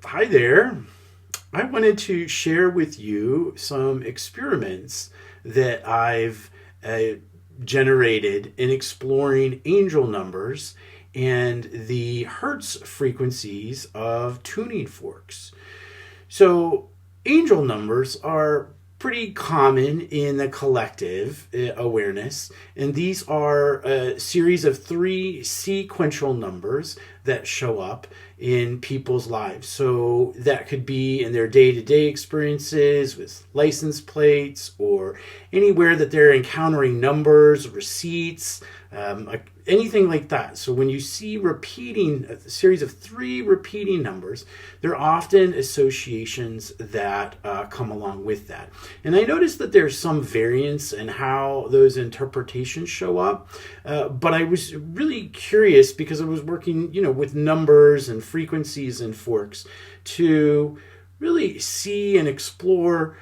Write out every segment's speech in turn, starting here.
Hi there. I wanted to share with you some experiments that I've uh, generated in exploring angel numbers and the hertz frequencies of tuning forks. So, angel numbers are pretty common in the collective awareness, and these are a series of three sequential numbers that show up in people's lives. So, that could be in their day to day experiences with license plates or anywhere that they're encountering numbers, receipts, anything like that. So when you see repeating a series of three repeating numbers, there are often associations that come along with that. And I noticed that there's some variance in how those interpretations show up. But I was really curious because I was working, with numbers and frequencies and forks to really see and explore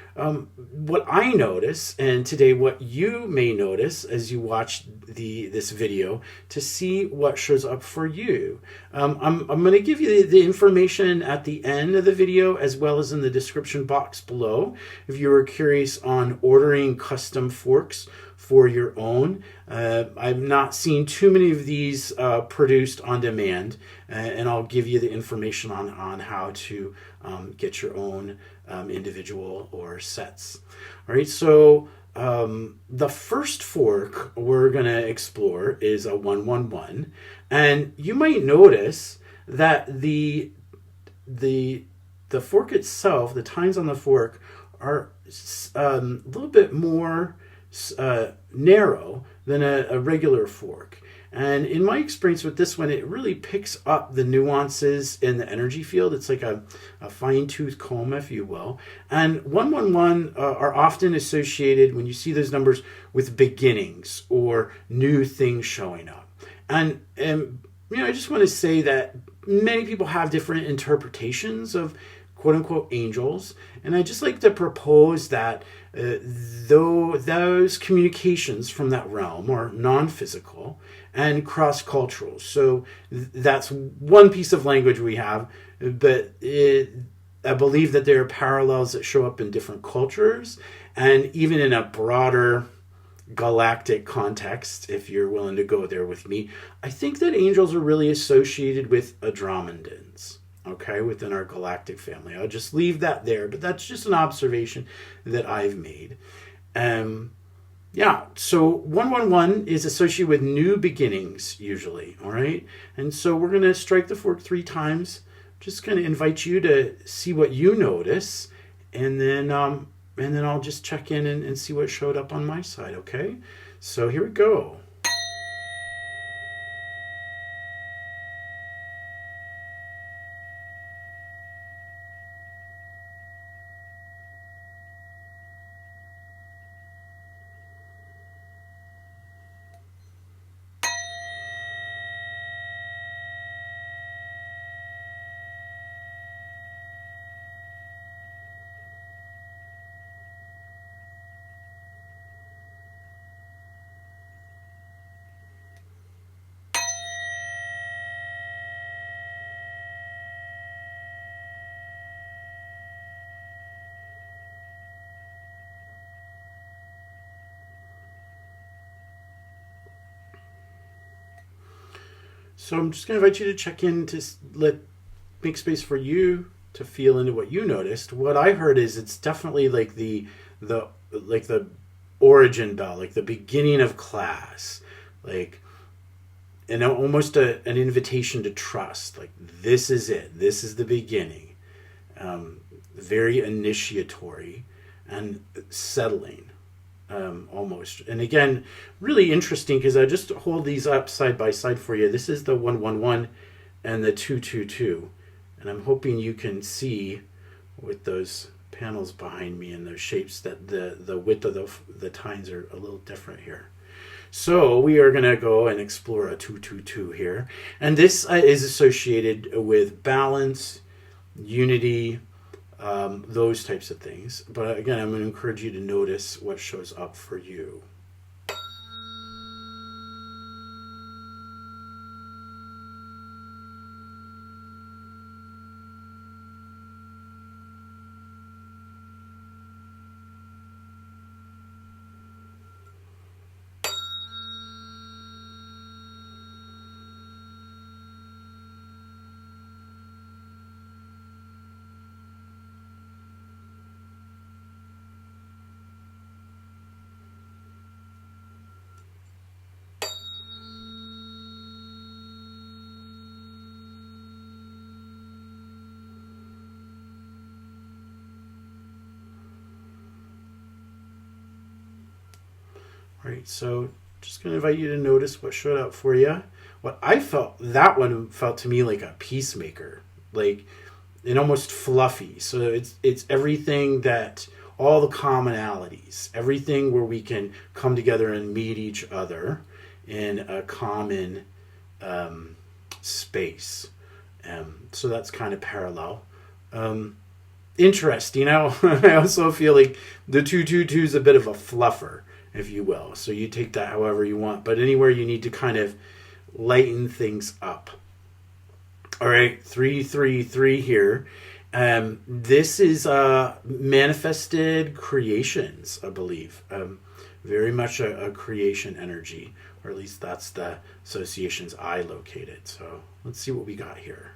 what I notice, and today what you may notice as you watch this video to see what shows up for you. I'm going to give you the information at the end of the video as well as in the description box below if you are curious on ordering custom forks for your own. I've not seen too many of these produced on demand, and I'll give you the information on how to get your own individual or sets. All right, so the first fork we're going to explore is a 111, and you might notice that the fork itself, the tines on the fork, are a little bit more narrow than a regular fork. And in my experience with this one, it really picks up the nuances in the energy field. It's like a fine-tooth comb, if you will. And 111 are often associated, when you see those numbers, with beginnings or new things showing up. And I just want to say that many people have different interpretations of quote-unquote angels. And I just like to propose that though those communications from that realm are non-physical and cross-cultural. So that's one piece of language we have, but I believe that there are parallels that show up in different cultures and even in a broader galactic context, if you're willing to go there with me. I think that angels are really associated with Andromedans, okay, within our galactic family. I'll just leave that there, but that's just an observation that I've made. So 111 is associated with new beginnings usually, all right? And so we're going to strike the fork 3 times. Just kind of invite you to see what you notice, and then I'll just check in and see what showed up on my side, okay? So here we go. So I'm just going to invite you to check in to make space for you to feel into what you noticed. What I heard is it's definitely like the origin bell, like the beginning of class, like and almost an invitation to trust. Like this is it. This is the beginning. Very initiatory and settling. Almost. And again, really interesting because I just hold these up side by side for you. This is the 111 and the 222. And I'm hoping you can see with those panels behind me and those shapes that the width of the tines are a little different here. So we are going to go and explore a 222 here. And this is associated with balance, unity, those types of things. But again, I'm going to encourage you to notice what shows up for you. Right. So just going to invite you to notice what showed up for you. What I felt, that one felt to me like a peacemaker, like and almost fluffy. So it's everything that all the commonalities, everything where we can come together and meet each other in a common space. So that's kind of parallel. Interesting. I also feel like the 222 is a bit of a fluffer, if you will. So you take that however you want, but anywhere you need to kind of lighten things up. All right, 333 here. This is manifested creations, I believe. Very much a creation energy, or at least that's the associations I located. So let's see what we got here.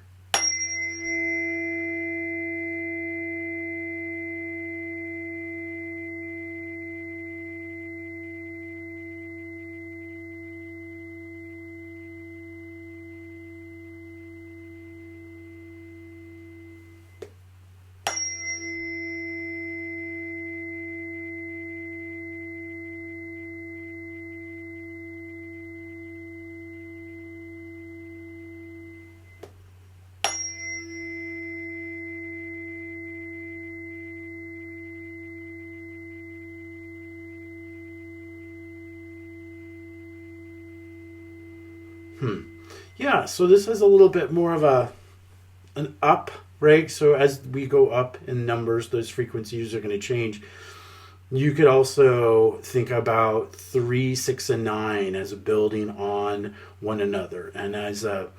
Yeah, so this is a little bit more of an up, right? So as we go up in numbers, those frequencies are going to change. You could also think about 3, 6, and 9 as building on one another, and as a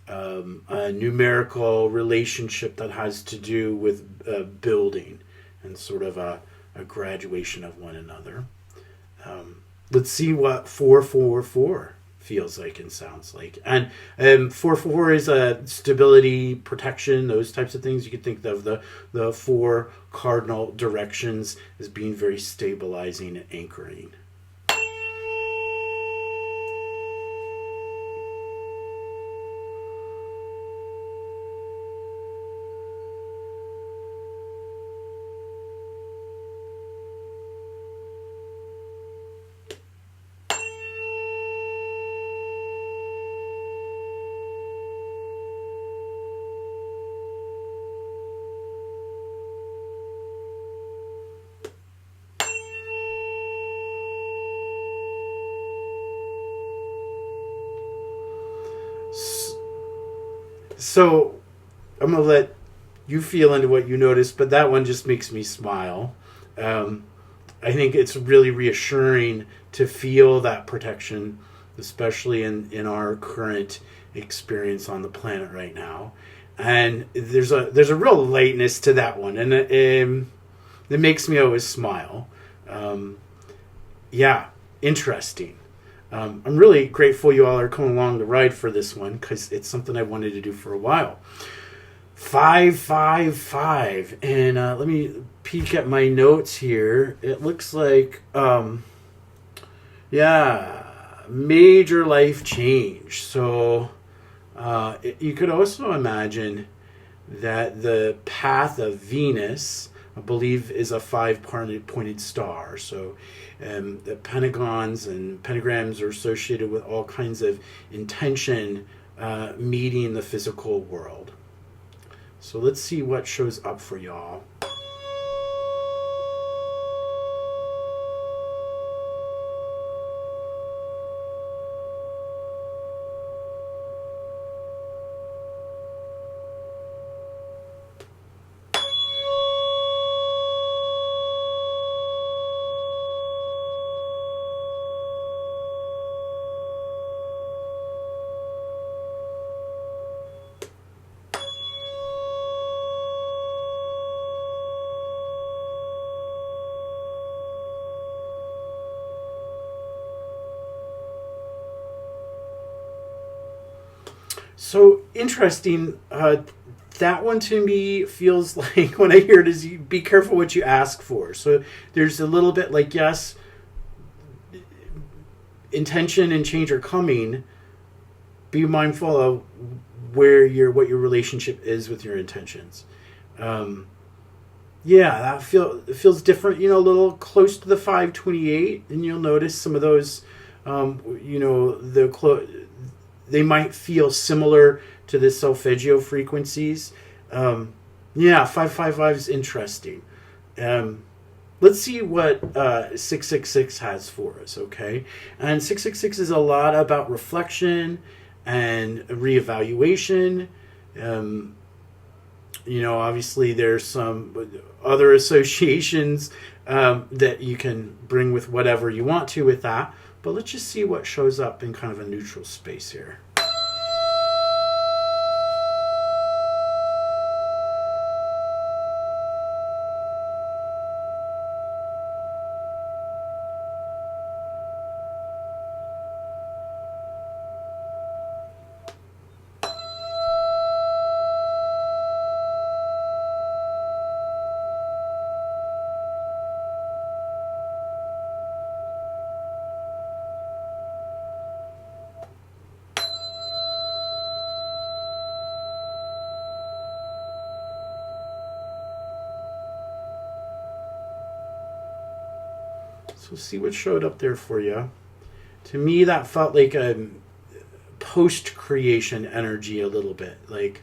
numerical relationship that has to do with building and sort of a graduation of one another. Let's see what 444 feels like and sounds like. And 444 is a stability, protection, those types of things. You could think of the 4 cardinal directions as being very stabilizing and anchoring. So I'm going to let you feel into what you noticed, but that one just makes me smile. I think it's really reassuring to feel that protection, especially in our current experience on the planet right now. And there's a real lightness to that one, and it makes me always smile. Yeah, interesting. I'm really grateful you all are coming along the ride for this one, because it's something I wanted to do for a while. 555, and let me peek at my notes here. It looks like, major life change. So you could also imagine that the path of Venus, I believe, is a 5-pointed star. So the pentagons and pentagrams are associated with all kinds of intention meeting the physical world. So let's see what shows up for y'all. So interesting. That one to me feels like, when I hear it, is be careful what you ask for. So there's a little bit like, yes, intention and change are coming. Be mindful of what your relationship is with your intentions. Yeah, it feels different, a little close to the 528, and you'll notice some of those, they might feel similar to the solfeggio frequencies. Yeah, 555 is interesting. Um, let's see what 666 has for us, okay? And 666 is a lot about reflection and reevaluation. Um, obviously there's some other associations that you can bring with whatever you want to with that. But let's just see what shows up in kind of a neutral space here. So see what showed up there for you. To me, that felt like a post-creation energy a little bit. Like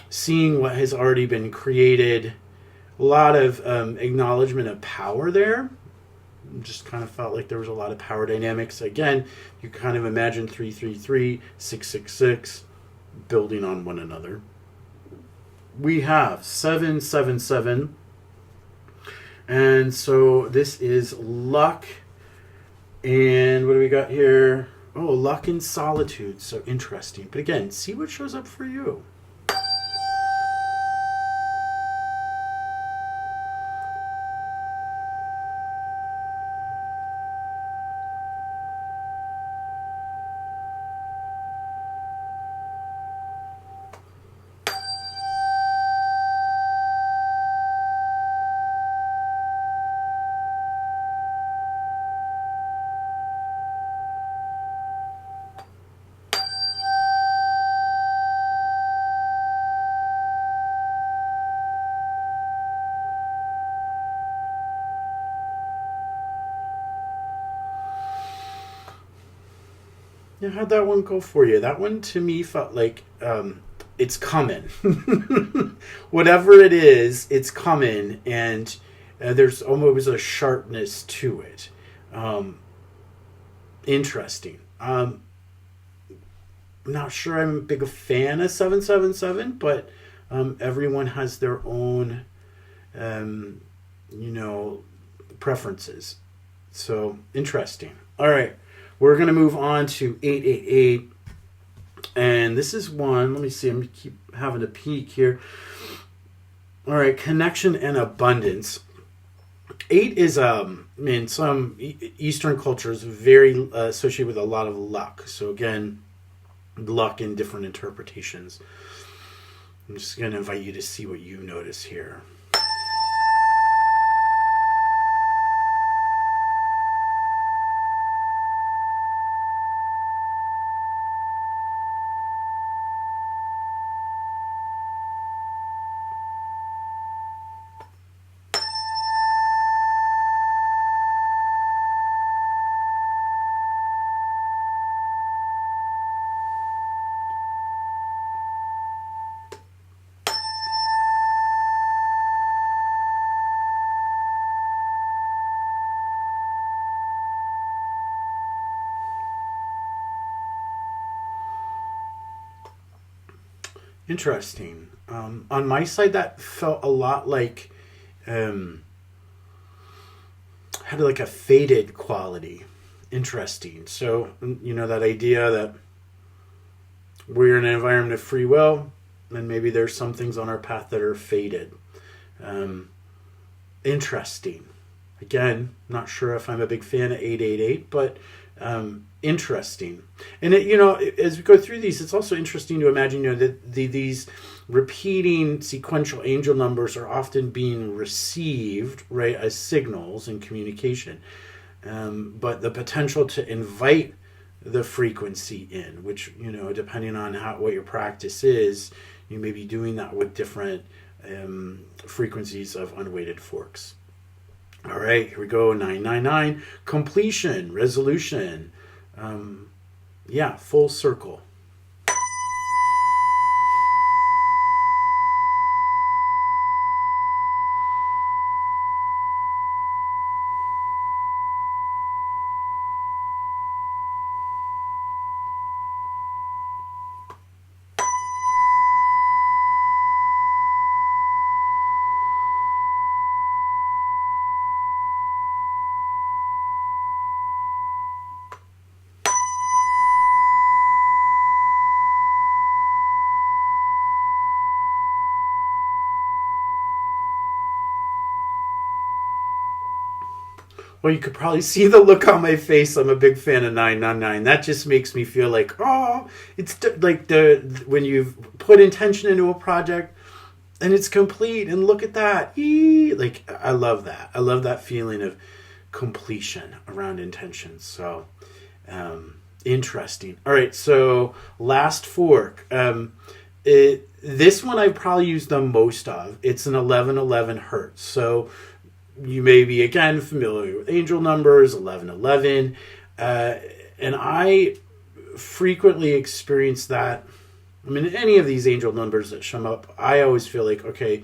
seeing what has already been created. A lot of acknowledgement of power there. Just kind of felt like there was a lot of power dynamics. Again, you kind of imagine 333, 666 building on one another. We have 777. And so this is luck. And what do we got here? Oh, luck and solitude. So interesting. But again, see what shows up for you. Yeah, how'd that one go for you? That one to me felt like it's coming. Whatever it is, it's coming, and there's almost a sharpness to it. Interesting. I'm not sure I'm a big fan of 777, but everyone has their own, um, preferences. So interesting. All right. We're going to move on to 888. And this is one. Let me see. I'm going to keep having a peek here. All right. Connection and abundance. 8 is, in some Eastern cultures, very associated with a lot of luck. So again, luck in different interpretations. I'm just going to invite you to see what you notice here. Interesting. On my side, that felt a lot like had like a faded quality. Interesting. So that idea that we're in an environment of free will, and maybe there's some things on our path that are faded. Interesting. Again, not sure if I'm a big fan of 888, but interesting. And as we go through these, it's also interesting to imagine that these repeating sequential angel numbers are often being received, right, as signals in communication. But the potential to invite the frequency in, which depending on what your practice is, you may be doing that with different frequencies of unweighted forks. All right, here we go. 999, completion, resolution. Yeah, full circle. Well, you could probably see the look on my face. I'm a big fan of 999. That just makes me feel like, oh, it's like when you've put intention into a project and it's complete, and look at that. Like, I love that. I love that feeling of completion around intention. So, interesting. All right, so last fork. This one I probably use the most of. It's an 1111 hertz. So you may be, again, familiar with angel numbers, 1111. And I frequently experience that. I mean, any of these angel numbers that show up, I always feel like, okay,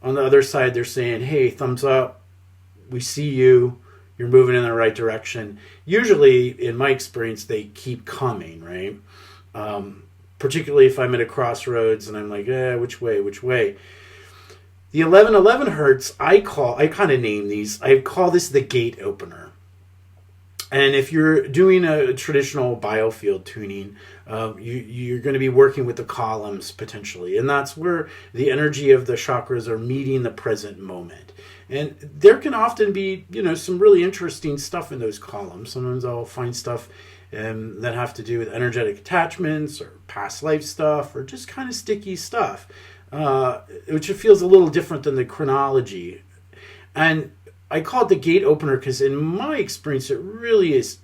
on the other side, they're saying, hey, thumbs up, we see you, you're moving in the right direction. Usually, in my experience, they keep coming, right? Particularly if I'm at a crossroads and I'm like, which way? The 1111 hertz, I kind of name these. I call this the GateOpener. And if you're doing a traditional biofield tuning, you're going to be working with the columns potentially. And that's where the energy of the chakras are meeting the present moment. And there can often be, some really interesting stuff in those columns. Sometimes I'll find stuff that have to do with energetic attachments or past life stuff or just kind of sticky stuff. Which it feels a little different than the chronology. And I call it the GateOpener because in my experience, it really is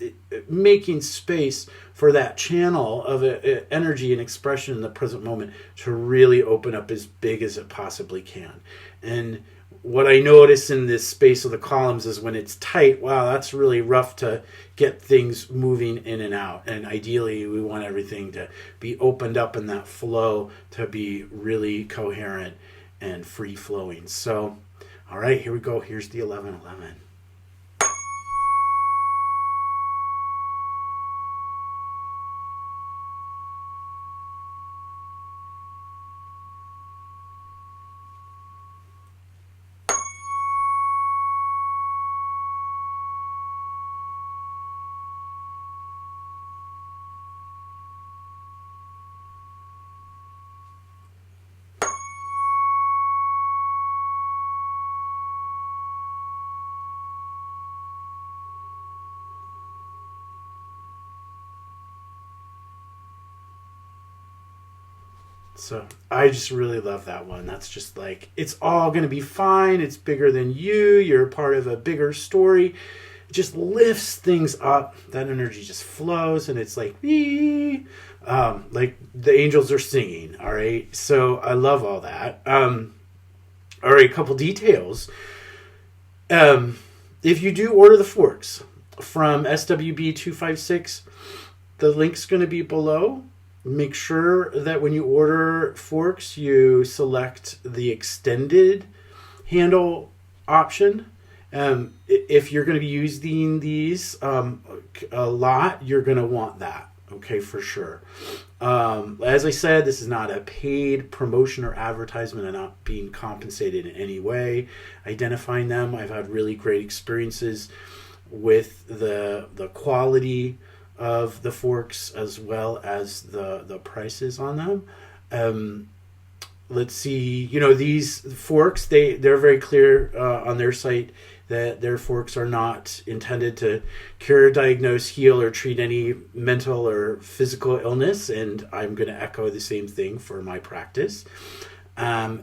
making space for that channel of energy and expression in the present moment to really open up as big as it possibly can. And what I notice in this space of the columns is when it's tight, wow, that's really rough to get things moving in and out. And ideally, we want everything to be opened up in that flow to be really coherent and free-flowing. So, all right, here we go. Here's the 1111. So I just really love that one. That's just like, it's all going to be fine. It's bigger than you. You're part of a bigger story. It just lifts things up. That energy just flows and it's like, like the angels are singing. All right. So I love all that. All right. A couple details. If you do order the forks from SWB 256, the link's going to be below. Make sure that when you order forks, you select the extended handle option. If you're going to be using these a lot, you're going to want that, okay, for sure. As I said, this is not a paid promotion or advertisement. I'm not being compensated in any way. Identifying them, I've had really great experiences with the quality of the forks as well as the prices on them. Let's see, these forks, they're very clear on their site that their forks are not intended to cure, diagnose, heal, or treat any mental or physical illness, and I'm going to echo the same thing for my practice. I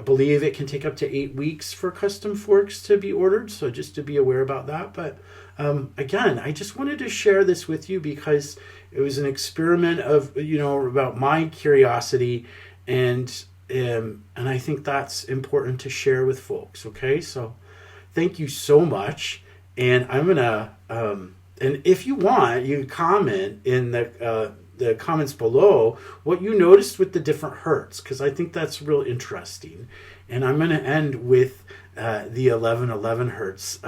believe it can take up to 8 weeks for custom forks to be ordered, so just to be aware about that. But Again, I just wanted to share this with you because it was an experiment of, about my curiosity, and I think that's important to share with folks. Okay, so thank you so much, and I'm gonna and if you want, you can comment in the comments below what you noticed with the different hertz, because I think that's real interesting. And I'm going to end with the 1111 hertz,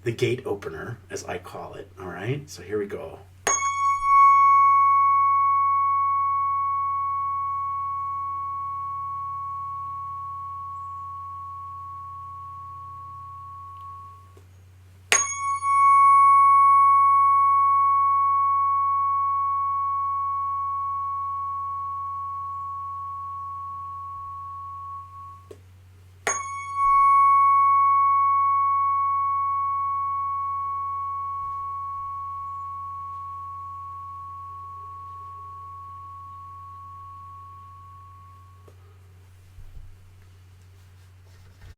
the gate opener, as I call it. All right, so here we go.